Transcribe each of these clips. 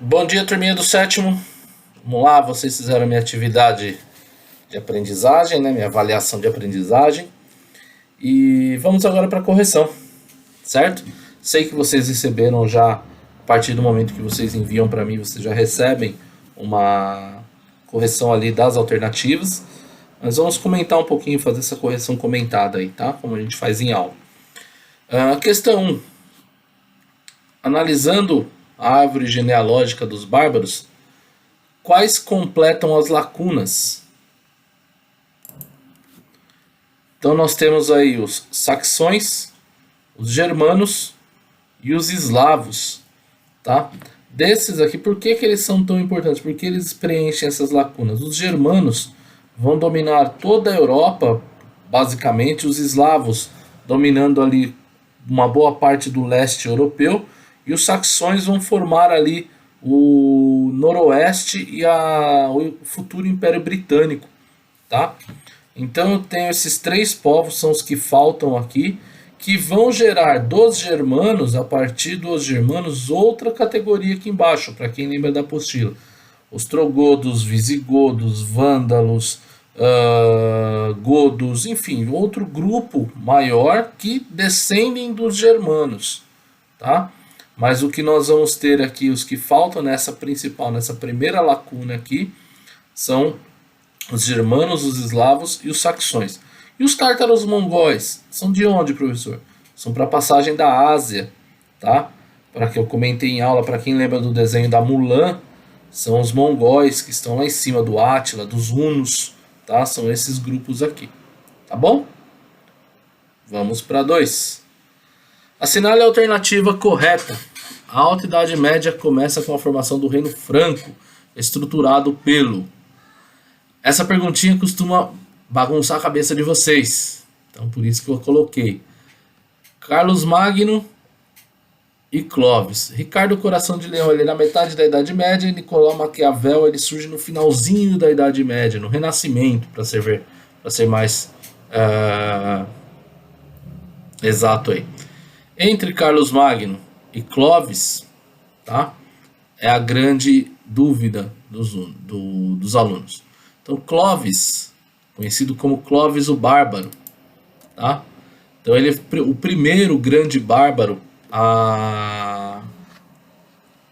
Bom dia, turminha do sétimo. Vamos lá, vocês fizeram a minha atividade de aprendizagem, né? Minha avaliação de aprendizagem. E vamos agora para a correção, certo? Sei que vocês receberam já, a partir do momento que vocês enviam para mim, vocês já recebem uma correção ali das alternativas. Mas vamos comentar um pouquinho, fazer essa correção comentada aí, tá? Como a gente faz em aula. Questão 1. Analisando a árvore genealógica dos bárbaros, quais completam as lacunas? Então nós temos aí os saxões, os germanos e os eslavos, tá? Desses aqui, por que eles são tão importantes? Porque eles preenchem essas lacunas. Os germanos vão dominar toda a Europa, basicamente, os eslavos dominando ali uma boa parte do leste europeu, e os saxões vão formar ali o noroeste e o futuro Império Britânico, tá? Então eu tenho esses três povos, são os que faltam aqui, que vão gerar dos germanos, a partir dos germanos, outra categoria aqui embaixo, para quem lembra da apostila. Ostrogodos, visigodos, vândalos, godos, enfim, outro grupo maior que descendem dos germanos, tá? Mas o que nós vamos ter aqui, os que faltam nessa principal, nessa primeira lacuna aqui, são os germanos, os eslavos e os saxões. E os tártaros mongóis são de onde, professor? São para a passagem da Ásia, tá? Para que eu comentei em aula, para quem lembra do desenho da Mulan, são os mongóis que estão lá em cima do Átila, dos hunos, tá? São esses grupos aqui, tá bom? Vamos para 2. Assinale a alternativa correta. A Alta Idade Média começa com a formação do Reino Franco, estruturado pelo... Essa perguntinha costuma bagunçar a cabeça de vocês, então por isso que eu coloquei Carlos Magno e Clovis. Ricardo Coração de Leão, ele é na metade da Idade Média, e Nicolau Maquiavel, ele surge no finalzinho da Idade Média, no Renascimento, para ser mais exato aí. Entre Carlos Magno e Clovis, tá? É a grande dúvida dos alunos. Então, Clovis, conhecido como Clovis o Bárbaro, tá? Então, ele é o primeiro grande bárbaro a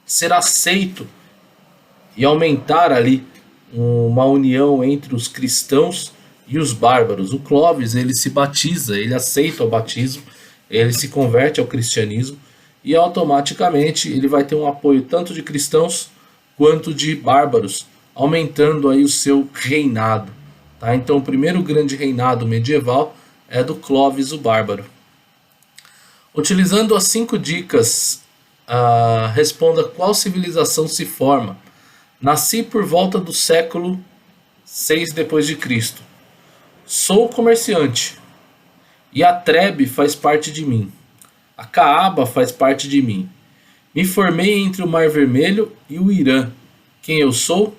ser aceito e aumentar ali uma união entre os cristãos e os bárbaros. O Clovis, ele se batiza, ele aceita o batismo, ele se converte ao cristianismo e automaticamente ele vai ter um apoio tanto de cristãos quanto de bárbaros, aumentando aí o seu reinado, tá? Então o primeiro grande reinado medieval é do Clovis o Bárbaro. Utilizando as 5 dicas, responda qual civilização se forma. Nasci por volta do século 6 depois de Cristo. Sou comerciante. E a Trebe faz parte de mim. A Caaba faz parte de mim. Me formei entre o Mar Vermelho e o Irã. Quem eu sou?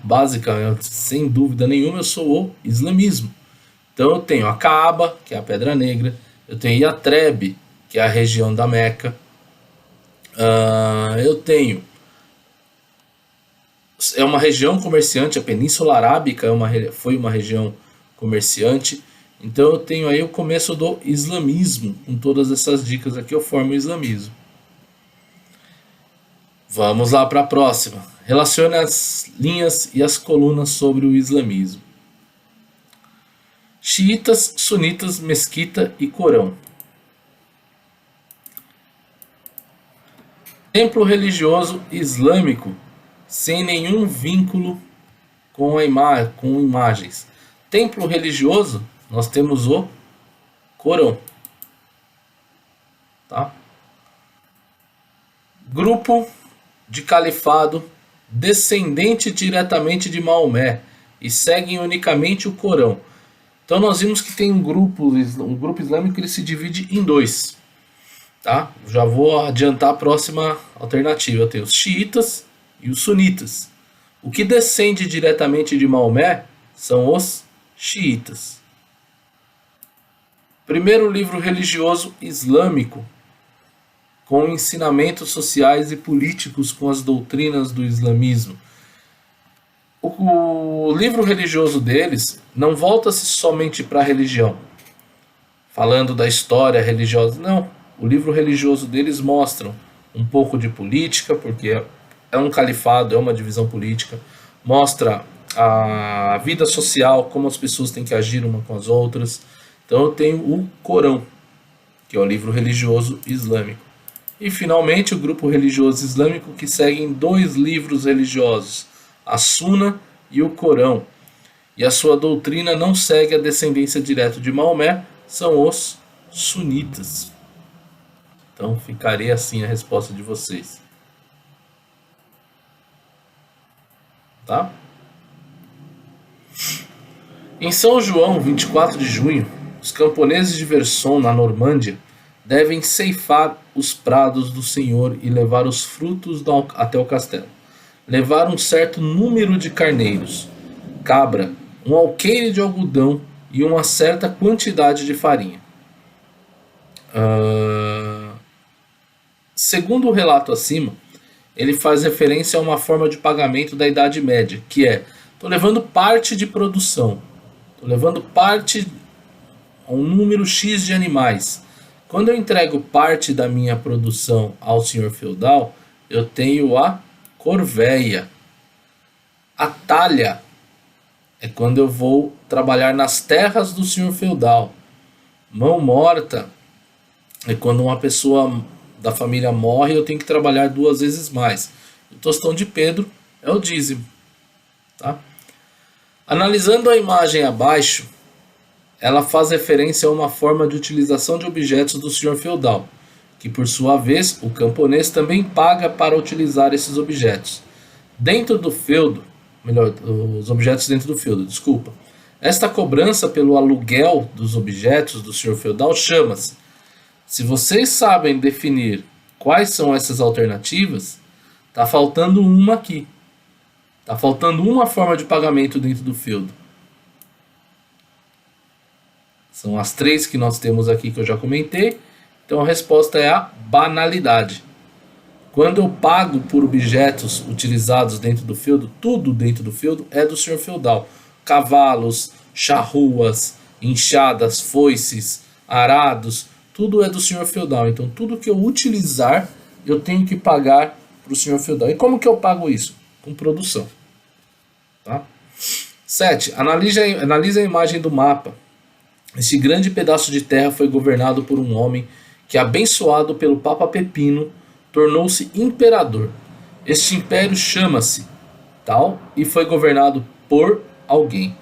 Basicamente, sem dúvida nenhuma, eu sou o islamismo. Então eu tenho a Caaba, que é a Pedra Negra. Eu tenho Yatreb, que é a região da Meca. Eu tenho... É uma região comerciante, a Península Arábica foi uma região comerciante. Então eu tenho aí o começo do islamismo. Com todas essas dicas aqui eu formo o islamismo. Vamos lá para a próxima. Relacione as linhas e as colunas sobre o islamismo. Xiitas, sunitas, mesquita e Corão. Templo religioso islâmico sem nenhum vínculo com imagens. Templo religioso, nós temos o Corão, tá? Grupo de califado descendente diretamente de Maomé e seguem unicamente o Corão. Então nós vimos que tem um grupo islâmico que ele se divide em 2, tá? Já vou adiantar a próxima alternativa. Eu tenho os xiitas e os sunitas. O que descende diretamente de Maomé são os xiitas. Primeiro livro religioso islâmico. com ensinamentos sociais e políticos com as doutrinas do islamismo. O livro religioso deles não volta-se somente para a religião, falando da história religiosa. Não, o livro religioso deles mostra um pouco de política, porque é um califado, é uma divisão política, mostra a vida social, como as pessoas têm que agir uma com as outras. Então eu tenho o Corão, que é o livro religioso islâmico. E finalmente o grupo religioso islâmico que segue 2 livros religiosos, a Suna e o Corão. E a sua doutrina não segue a descendência direta de Maomé, são os sunitas. Então ficaria assim a resposta de vocês. Tá? Em São João, 24 de junho, os camponeses de Verson, na Normândia, devem ceifar os prados do Senhor e levar os frutos até o castelo. Levar um certo número de carneiros, cabra, um alqueire de algodão e uma certa quantidade de farinha. Segundo o relato acima, ele faz referência a uma forma de pagamento da Idade Média, que é: estou levando parte de produção, estou levando parte a um número X de animais. Quando eu entrego parte da minha produção ao senhor feudal, eu tenho a corveia. A talha é quando eu vou trabalhar nas terras do senhor feudal. Mão morta é quando uma pessoa da família morre e eu tenho que trabalhar 2 vezes mais. O tostão de Pedro é o dízimo. Tá? Analisando a imagem abaixo, ela faz referência a uma forma de utilização de objetos do senhor feudal, que por sua vez o camponês também paga para utilizar esses objetos. Dentro do feudo, melhor, os objetos dentro do feudo, desculpa. Esta cobrança pelo aluguel dos objetos do senhor feudal chama-se. Se vocês sabem definir quais são essas alternativas, está faltando uma aqui. Está faltando uma forma de pagamento dentro do feudo. São as 3 que nós temos aqui que eu já comentei. Então a resposta é a banalidade. Quando eu pago por objetos utilizados dentro do feudo, tudo dentro do feudo é do senhor feudal. Cavalos, charruas, enxadas, foices, arados, tudo é do senhor feudal. Então tudo que eu utilizar, eu tenho que pagar para o senhor feudal. E como que eu pago isso? Com produção. Tá? 7. Analise a imagem do mapa. Esse grande pedaço de terra foi governado por um homem que, abençoado pelo Papa Pepino, tornou-se imperador. Este império chama-se tal e foi governado por alguém.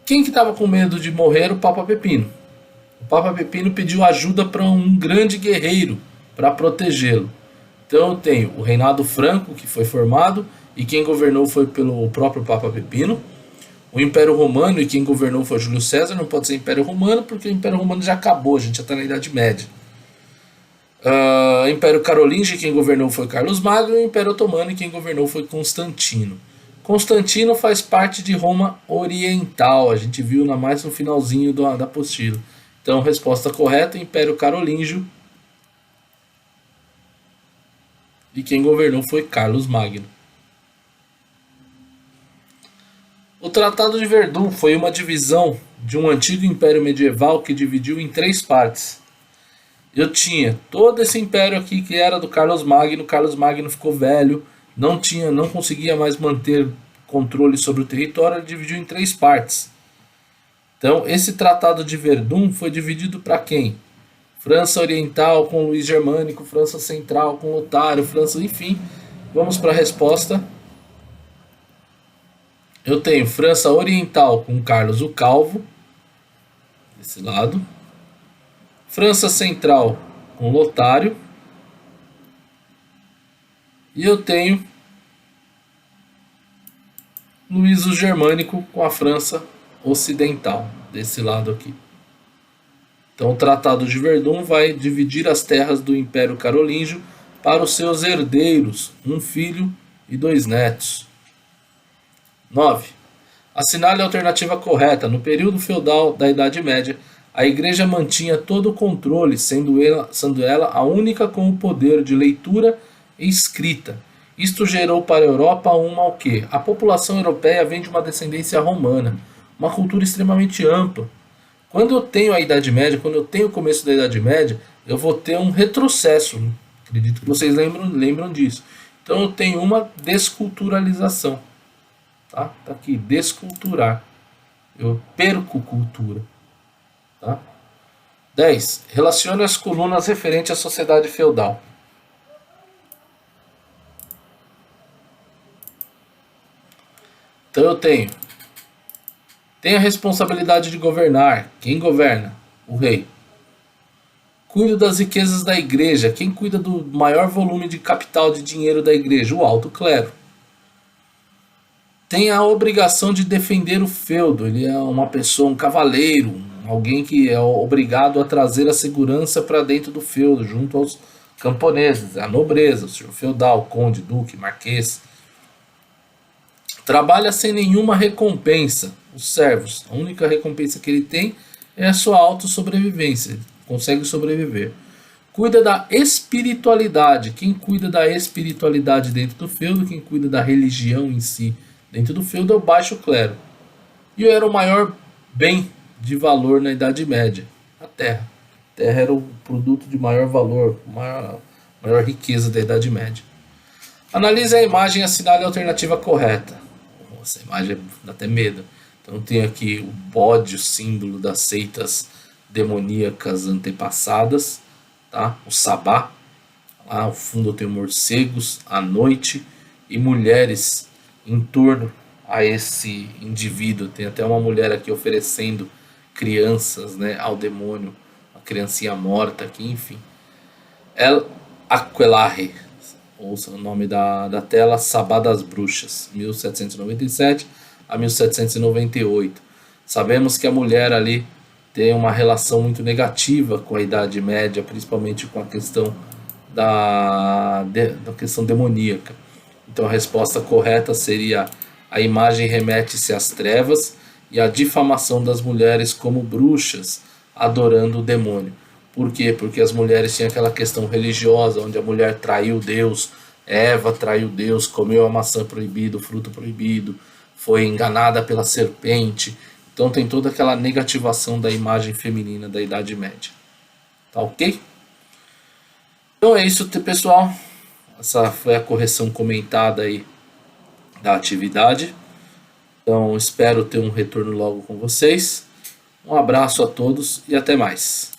Quem que estava com medo de morrer? O Papa Pepino. O Papa Pepino pediu ajuda para um grande guerreiro para protegê-lo. Então eu tenho o reinado franco, que foi formado, e quem governou foi pelo próprio Papa Pepino. O Império Romano, e quem governou foi Júlio César. Não pode ser Império Romano, porque o Império Romano já acabou, a gente já está na Idade Média. Império Carolíngio, e quem governou foi Carlos Magno. E o Império Otomano, e quem governou foi Constantino. Constantino faz parte de Roma Oriental, a gente viu mais no finalzinho da apostila. Então, resposta correta, Império Carolíngio. E quem governou foi Carlos Magno. O Tratado de Verdun foi uma divisão de um antigo império medieval que dividiu em 3 partes. Eu tinha todo esse império aqui que era do Carlos Magno. Carlos Magno ficou velho, não conseguia mais manter controle sobre o território, ele dividiu em 3 partes. Então, esse Tratado de Verdun foi dividido para quem? França Oriental com Luís Germânico, França Central com Otário, França, enfim. Vamos para a resposta. Eu tenho França Oriental com Carlos o Calvo, desse lado. França Central com Lotário. E eu tenho Luís o Germânico com a França Ocidental, desse lado aqui. Então o Tratado de Verdun vai dividir as terras do Império Carolíngio para os seus herdeiros, um filho e 2 netos. 9. Assinale a alternativa correta. No período feudal da Idade Média, A igreja mantinha todo o controle, sendo ela a única com o poder de leitura e escrita. Isto gerou para a Europa uma o quê? A população europeia vem de uma descendência romana, uma cultura extremamente ampla. Quando eu tenho a Idade Média, quando eu tenho o começo da Idade Média, eu vou ter um retrocesso. Acredito que vocês lembram disso. Então eu tenho uma desculturalização. Tá aqui, desculturar. Eu perco cultura. Tá? 10. Relacione as colunas referentes à sociedade feudal. Então eu tenho a responsabilidade de governar. Quem governa? O rei. Cuido das riquezas da igreja. Quem cuida do maior volume de capital de dinheiro da igreja? O alto clero. Tem a obrigação de defender o feudo. Ele é uma pessoa, um cavaleiro, alguém que é obrigado a trazer a segurança para dentro do feudo, junto aos camponeses, a nobreza, o senhor feudal, conde, duque, marquês. Trabalha sem nenhuma recompensa. Os servos, a única recompensa que ele tem é a sua autossobrevivência. Ele consegue sobreviver. Cuida da espiritualidade. Quem cuida da espiritualidade dentro do feudo, quem cuida da religião em si dentro do feudo é o baixo clero. E era o maior bem de valor na Idade Média, a terra. A terra era o produto de maior valor, maior riqueza da Idade Média. Analise a imagem e assinale a alternativa correta. Essa imagem dá até medo. Então tem aqui o bode, o símbolo das seitas demoníacas antepassadas, tá? O sabá. Lá ao fundo tem morcegos, a noite e mulheres em torno a esse indivíduo. Tem até uma mulher aqui oferecendo crianças, né, ao demônio, uma criancinha morta aqui, enfim. El Aquelarre, ouça o nome da tela, Sabá das Bruxas, 1797 a 1798. Sabemos que a mulher ali tem uma relação muito negativa com a Idade Média, principalmente com a questão da questão demoníaca. Então a resposta correta seria: a imagem remete-se às trevas e à difamação das mulheres como bruxas, adorando o demônio. Por quê? Porque as mulheres tinham aquela questão religiosa, onde a mulher traiu Deus, Eva traiu Deus, comeu a maçã proibida, o fruto proibido, foi enganada pela serpente. Então tem toda aquela negativação da imagem feminina da Idade Média. Tá ok? Então é isso, pessoal. Essa foi a correção comentada aí da atividade. Então espero ter um retorno logo com vocês. Um abraço a todos e até mais.